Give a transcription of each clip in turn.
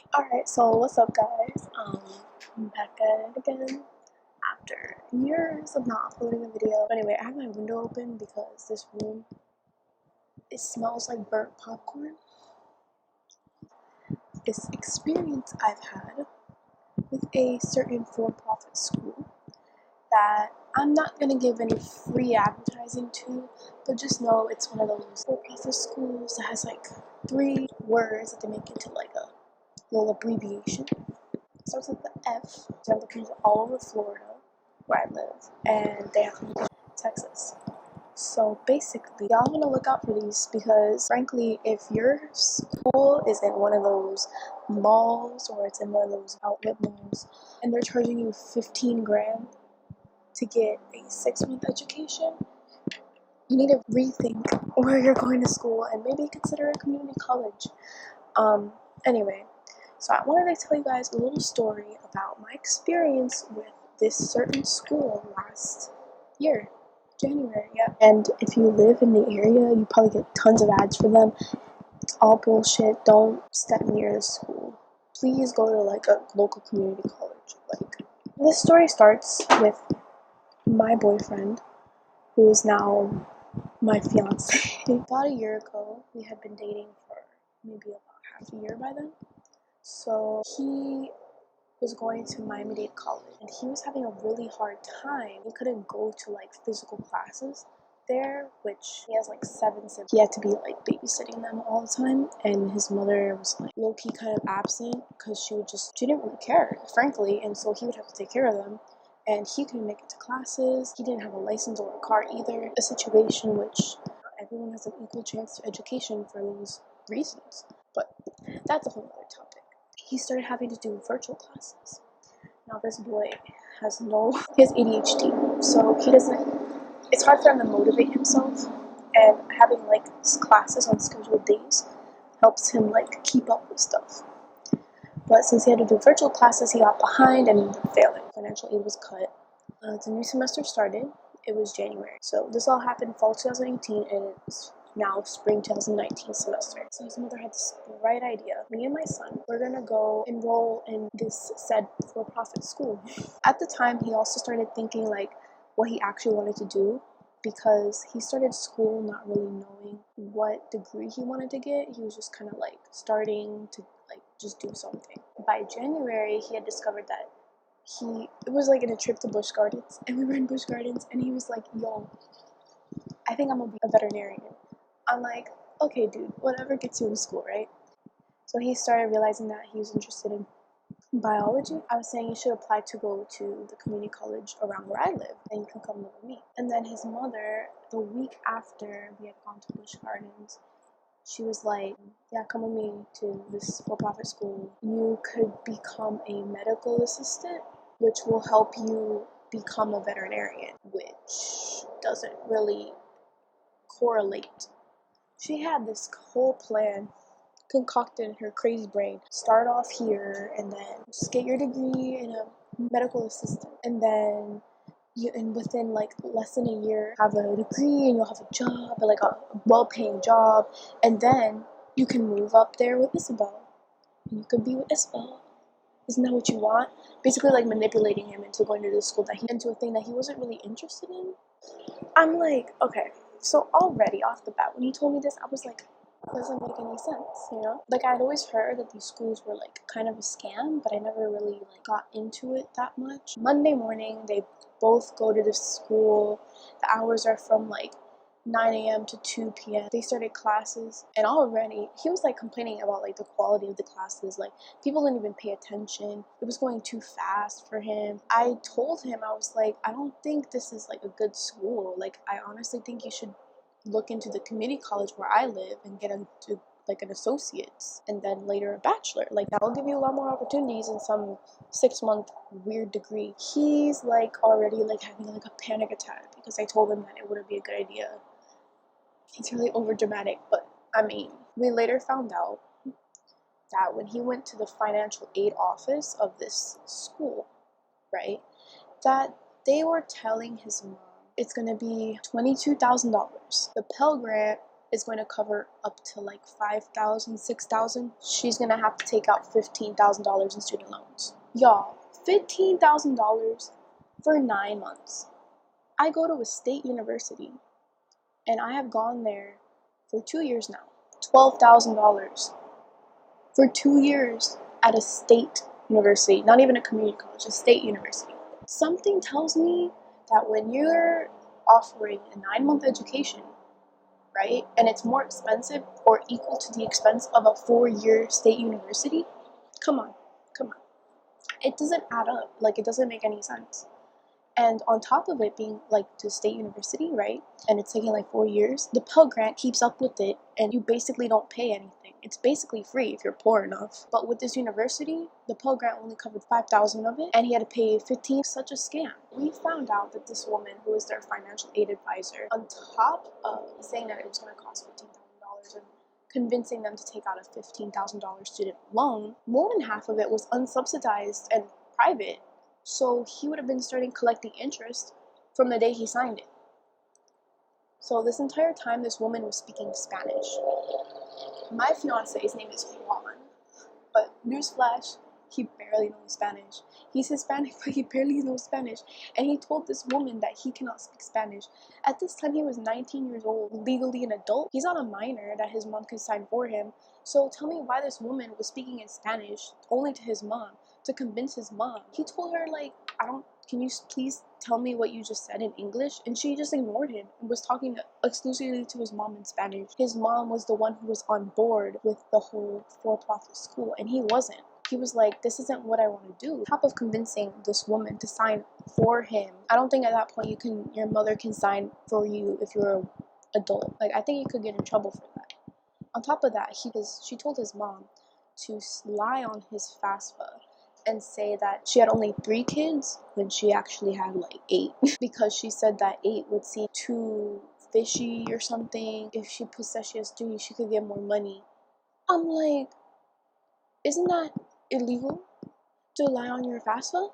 Alright, so what's up guys? I'm back at it again after years of not uploading a video. But anyway, I have my window open because this room, it smells like burnt popcorn. This experience I've had with a certain for-profit school that I'm not gonna give any free advertising to, but just know it's one of those for-profit schools that has like 3 words that they make into like a little abbreviation. It starts with the F. They're looking all over Florida, where I live, and they have to look Texas. So basically, y'all want to look out for these because, frankly, if your school is in one of those malls or it's in one of those outlet malls and they're charging you 15 grand to get a 6-month education, you need to rethink where you're going to school and maybe consider a community college. Anyway, so I wanted to tell you guys a little story about my experience with this certain school last year, January, yeah. And if you live in the area, you probably get tons of ads for them. It's all bullshit. Don't step near the school. Please go to like a local community college. Like, this story starts with my boyfriend, who is now my fiance. About a year ago, we had been dating for maybe about half a year by then. So he was going to Miami-Dade College and he was having a really hard time. He couldn't go to like physical classes there, which he has like 7 siblings. He had to be like babysitting them all the time, and his mother was like low-key kind of absent because she didn't really care, frankly, and so he would have to take care of them. And he couldn't make it to classes. He didn't have a license or a car either. A situation which not everyone has an equal chance to education for those reasons. But that's a whole other topic. He started having to do virtual classes. Now this boy he has ADHD, so it's hard for him to motivate himself, and having like classes on scheduled days helps him like keep up with stuff. But since he had to do virtual classes, he got behind and ended up failing. Financial aid was cut. The new semester started. It was January. So this all happened fall 2018, and it's now spring 2019 semester. So his mother had this bright idea. Me and my son, we're gonna go enroll in this said for-profit school. At the time, he also started thinking like what he actually wanted to do, because he started school not really knowing what degree he wanted to get. He was just kind of like starting to like just do something. By January, he had discovered that it was like in a trip to Busch Gardens, and we were in Busch Gardens, and he was like, yo, I think I'm gonna be a veterinarian. I'm like, okay dude, whatever gets you in school, right? So he started realizing that he was interested in biology. I was saying you should apply to go to the community college around where I live, and you can come live with me. And then his mother, the week after we had gone to Busch Gardens, she was like, yeah, come with me to this for-profit school. You could become a medical assistant, which will help you become a veterinarian, which doesn't really correlate. She had this whole plan concocted in her crazy brain. Start off here and then just get your degree in a medical assistant, and then and within like less than a year have a degree and you'll have a job, like a well-paying job, and then you can move up there with Isabel and you could be with Isabel. Isn't that what you want? Basically like manipulating him into going to the school into a thing that he wasn't really interested in. I'm like, okay, so already off the bat when he told me this, I was like, it doesn't make any sense, you know? Like, I'd always heard that these schools were like kind of a scam, but I never really like got into it that much. Monday morning, they both go to this school. The hours are from like 9 a.m. to 2 p.m. They started classes, and already he was like complaining about like the quality of the classes. Like, people didn't even pay attention. It was going too fast for him. I told him, I was like, I don't think this is like a good school. Like, I honestly think you should look into the community college where I live and get like an associate's and then later a bachelor. Like, that'll give you a lot more opportunities in some 6-month weird degree. He's like already like having like a panic attack because I told him that it wouldn't be a good idea. It's really over dramatic, but I mean, we later found out that when he went to the financial aid office of this school, right, that they were telling his mom it's gonna be $22,000. The Pell Grant is going to cover up to like $5,000, $6,000. She's gonna have to take out $15,000 in student loans. Y'all, $15,000 for 9 months. I go to a state university, and I have gone there for 2 years now. $12,000 for 2 years at a state university, not even a community college, a state university. Something tells me that when you're offering a 9-month education, right, and it's more expensive or equal to the expense of a 4-year state university, come on. It doesn't add up. Like, it doesn't make any sense. And on top of it being like the state university, right, and it's taking like 4 years, the Pell Grant keeps up with it, and you basically don't pay anything. It's basically free if you're poor enough. But with this university, the Pell Grant only covered $5,000 of it, and he had to pay $15,000. Such a scam. We found out that this woman, who was their financial aid advisor, on top of saying that it was going to cost $15,000 and convincing them to take out a $15,000 student loan, more than half of it was unsubsidized and private. So he would have been starting collecting interest from the day he signed it. So this entire time, this woman was speaking Spanish. My fiance, his name is Juan, but newsflash, he barely knows Spanish. He's Hispanic, but he barely knows Spanish. And he told this woman that he cannot speak Spanish. At this time, he was 19 years old, legally an adult. He's not a minor that his mom could sign for him. So tell me why this woman was speaking in Spanish only to his mom, to convince his mom. He told her, like, can you please tell me what you just said in English? And she just ignored him and was talking exclusively to his mom in Spanish. His mom was the one who was on board with the whole for-profit school, and he wasn't. He was like, this isn't what I want to do. On top of convincing this woman to sign for him, I don't think at that point your mother can sign for you if you're an adult. Like, I think you could get in trouble for that. On top of that, she told his mom to lie on his FAFSA and say that she had only 3 kids when she actually had like 8 because she said that 8 would seem too fishy or something. If she said she has 3, she could get more money. I'm like, isn't that illegal to lie on your FAFSA?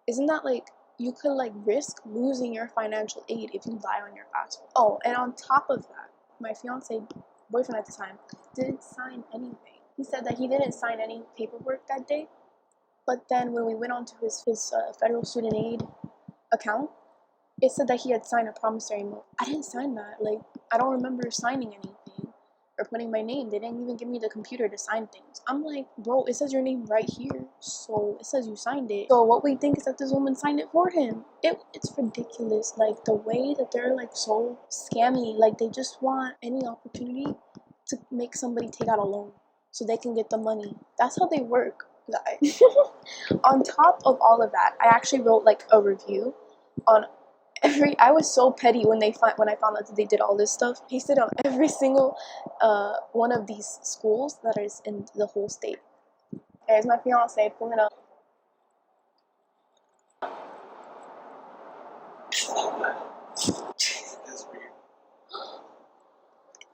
Isn't that like, you could like risk losing your financial aid if you lie on your FAFSA? Oh, and on top of that, my boyfriend at the time didn't sign anything. He said that he didn't sign any paperwork that day. But then when we went on to his federal student aid account, it said that he had signed a promissory note. I didn't sign that. Like, I don't remember signing anything or putting my name. They didn't even give me the computer to sign things. I'm like, bro, it says your name right here. So it says you signed it. So what we think is that this woman signed it for him. It's ridiculous. Like, the way that they're like so scammy. Like, they just want any opportunity to make somebody take out a loan so they can get the money. That's how they work, guys. On top of all of that, I actually wrote like a review on I was so petty when I found out that they did all this stuff. Pasted on every single one of these schools that is in the whole state. There's my fiance pulling up.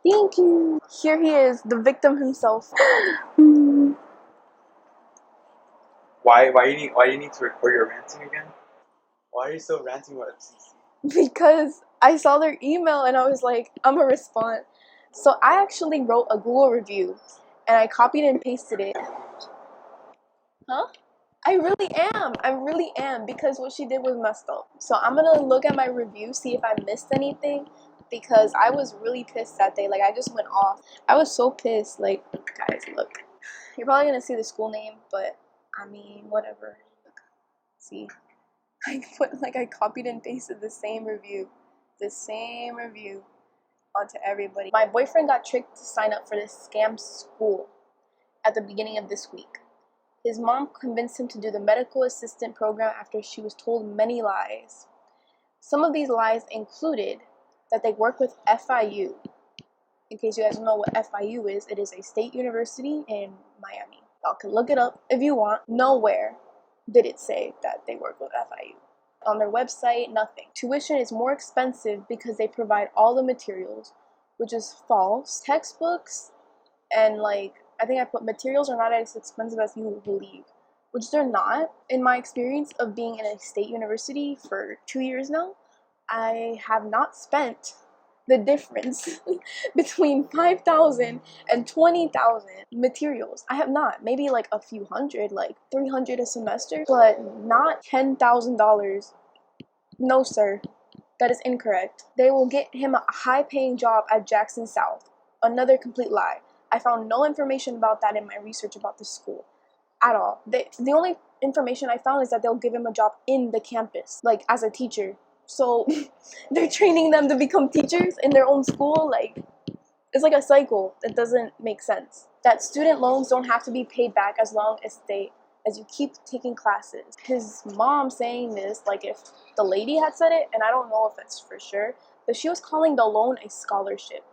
Thank you. Here he is, the victim himself. Why you need to record your ranting again? Why are you so ranting about FCC? Because I saw their email and I was like, I'm gonna respond. So I actually wrote a Google review and I copied and pasted it. Huh? I really am, because what she did was messed up. So I'm gonna look at my review, see if I missed anything, because I was really pissed that day. Like, I just went off. I was so pissed. Like, guys, look. You're probably gonna see the school name, but I mean, whatever. Look. See? I copied and pasted the same review onto everybody. My boyfriend got tricked to sign up for this scam school at the beginning of this week. His mom convinced him to do the medical assistant program after she was told many lies. Some of these lies included that they work with FIU. In case you guys don't know what FIU is, it is a state university in Miami. Y'all can look it up if you want. Nowhere did it say that they work with FIU. On their website, nothing. Tuition is more expensive because they provide all the materials, which is false. Textbooks and I think I put materials are not as expensive as you would believe, which they're not. In my experience of being in a state university for 2 years now, I have not spent the difference between 5,000 and 20,000 materials. I have not. Maybe like a few hundred, like 300 a semester, but not $10,000. No, sir. That is incorrect. They will get him a high-paying job at Jackson South. Another complete lie. I found no information about that in my research about the school at all. The only information I found is that they'll give him a job in the campus, like as a teacher. So they're training them to become teachers in their own school. Like, it's like a cycle that doesn't make sense. That student loans don't have to be paid back as long as you keep taking classes. His mom saying this, like if the lady had said it, and I don't know if that's for sure, but she was calling the loan a scholarship.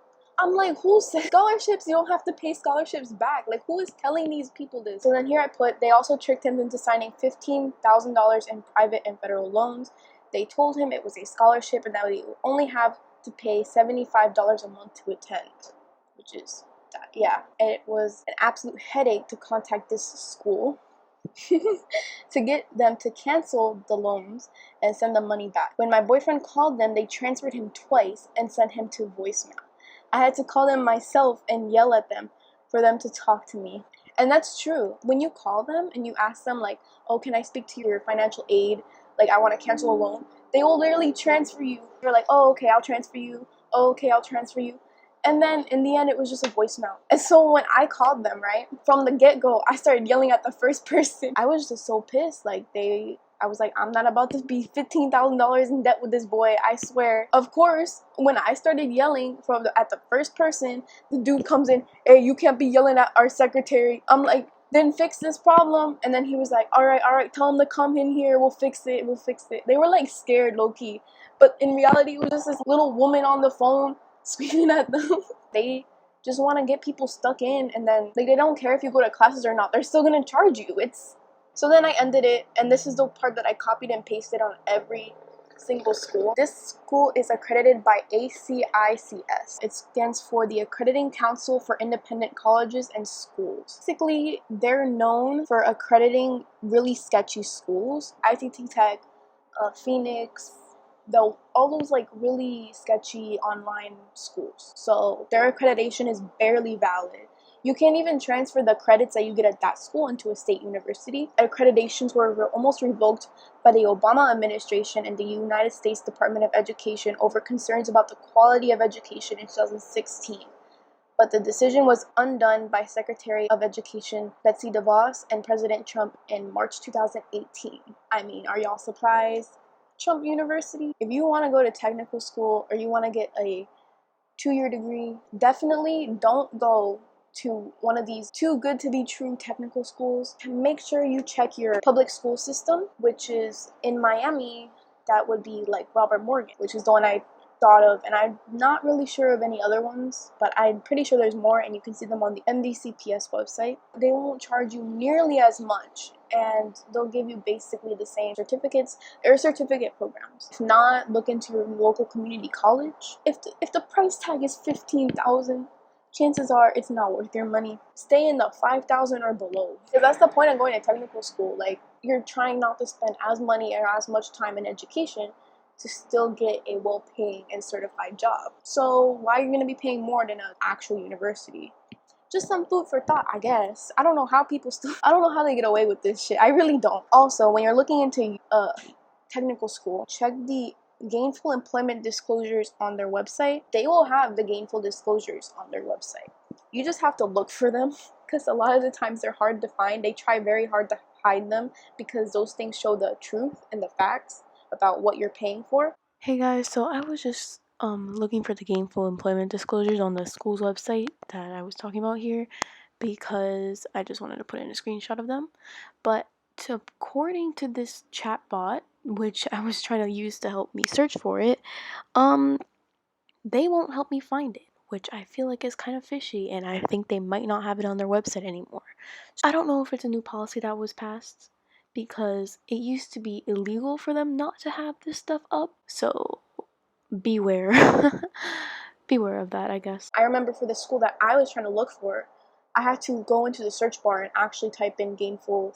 I'm like, who said scholarships? You don't have to pay scholarships back. Like, who is telling these people this? So then here I put, they also tricked him into signing $15,000 in private and federal loans. They told him it was a scholarship and that he would only have to pay $75 a month to attend, which is that, yeah. And it was an absolute headache to contact this school to get them to cancel the loans and send the money back. When my boyfriend called them, they transferred him twice and sent him to voicemail. I had to call them myself and yell at them for them to talk to me. And that's true. When you call them and you ask them like, oh, can I speak to your financial aid? Like, I want to cancel a loan. They will literally transfer you. You're like, oh, okay, I'll transfer you. Oh, okay, I'll transfer you. And then in the end, it was just a voicemail. And so when I called them, right, from the get-go, I started yelling at the first person. I was just so pissed. Like, I was like, I'm not about to be $15,000 in debt with this boy, I swear. Of course, when I started yelling at the first person, the dude comes in, hey, you can't be yelling at our secretary. I'm like, then fix this problem. And then he was like, all right, tell him to come in here, we'll fix it. They were like scared, low-key. But in reality, it was just this little woman on the phone screaming at them. They just want to get people stuck in, and then like they don't care if you go to classes or not. They're still gonna charge you. So then I ended it, and this is the part that I copied and pasted on every single school. This school is accredited by ACICS. It stands for the Accrediting Council for Independent Colleges and Schools. Basically, they're known for accrediting really sketchy schools. ITT Tech, Phoenix, all those like really sketchy online schools. So their accreditation is barely valid. You can't even transfer the credits that you get at that school into a state university. Accreditations were almost revoked by the Obama administration and the United States Department of Education over concerns about the quality of education in 2016. But the decision was undone by Secretary of Education Betsy DeVos and President Trump in March 2018. I mean, are y'all surprised? Trump University. If you want to go to technical school or you want to get a 2-year degree, definitely don't go to one of these too good to be true technical schools. Make sure you check your public school system, which is in Miami. That would be like Robert Morgan, which is the one I thought of, and I'm not really sure of any other ones, but I'm pretty sure there's more, and you can see them on the MDCPS website. They won't charge you nearly as much, and they'll give you basically the same certificates. There are certificate programs. If not, look into your local community college. If the price tag is $15,000, chances are it's not worth your money. Stay in the 5,000 or below, because that's the point of going to technical school. Like, you're trying not to spend as money or as much time in education to still get a well-paying and certified job. So why are you going to be paying more than an actual university? Just some food for thought, I guess. I don't know how they get away with this shit. I really don't. Also, when you're looking into technical school, check the gainful employment disclosures on their website. They will have the gainful disclosures on their website. You just have to look for them, because a lot of the times they're hard to find. They try very hard to hide them because those things show the truth and the facts about what you're paying for. Hey guys, so I was just looking for the gainful employment disclosures on the school's website that I was talking about here, because I just wanted to put in a screenshot of them. But according to this chatbot, which I was trying to use to help me search for it, they won't help me find it, which I feel like is kind of fishy, and I think they might not have it on their website anymore. I don't know if it's a new policy that was passed, because it used to be illegal for them not to have this stuff up, so beware. Beware of that, I guess. I remember for the school that I was trying to look for, I had to go into the search bar and actually type in gainful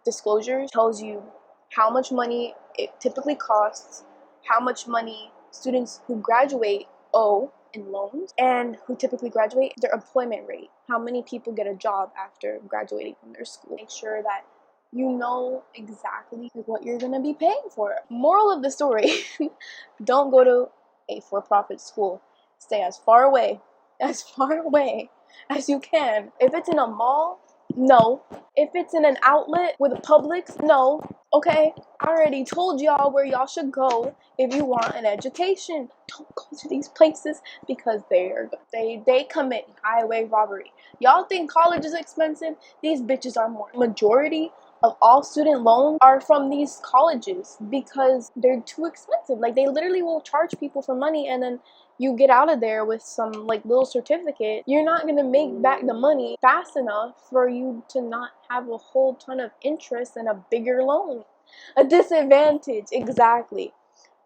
disclosures. It tells you how much money it typically costs, how much money students who graduate owe in loans and who typically graduate, their employment rate, how many people get a job after graduating from their school. Make sure that you know exactly what you're going to be paying for. Moral of the story, don't go to a for-profit school. Stay as far away as you can. If it's in a mall, no. If it's in an outlet with a Publix, no. Okay, I already told y'all where y'all should go if you want an education. Don't go to these places because they commit highway robbery. Y'all think college is expensive? These bitches are more. Majority of all student loans are from these colleges because they're too expensive. Like, they literally will charge people for money, and then you get out of there with some like little certificate. You're not gonna make back the money fast enough for you to not have a whole ton of interest in a bigger loan. A disadvantage, exactly.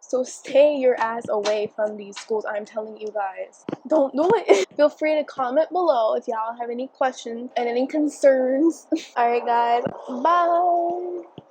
So stay your ass away from these schools. I'm telling you guys, don't do it. Feel free to comment below if y'all have any questions and any concerns. All right, guys, bye.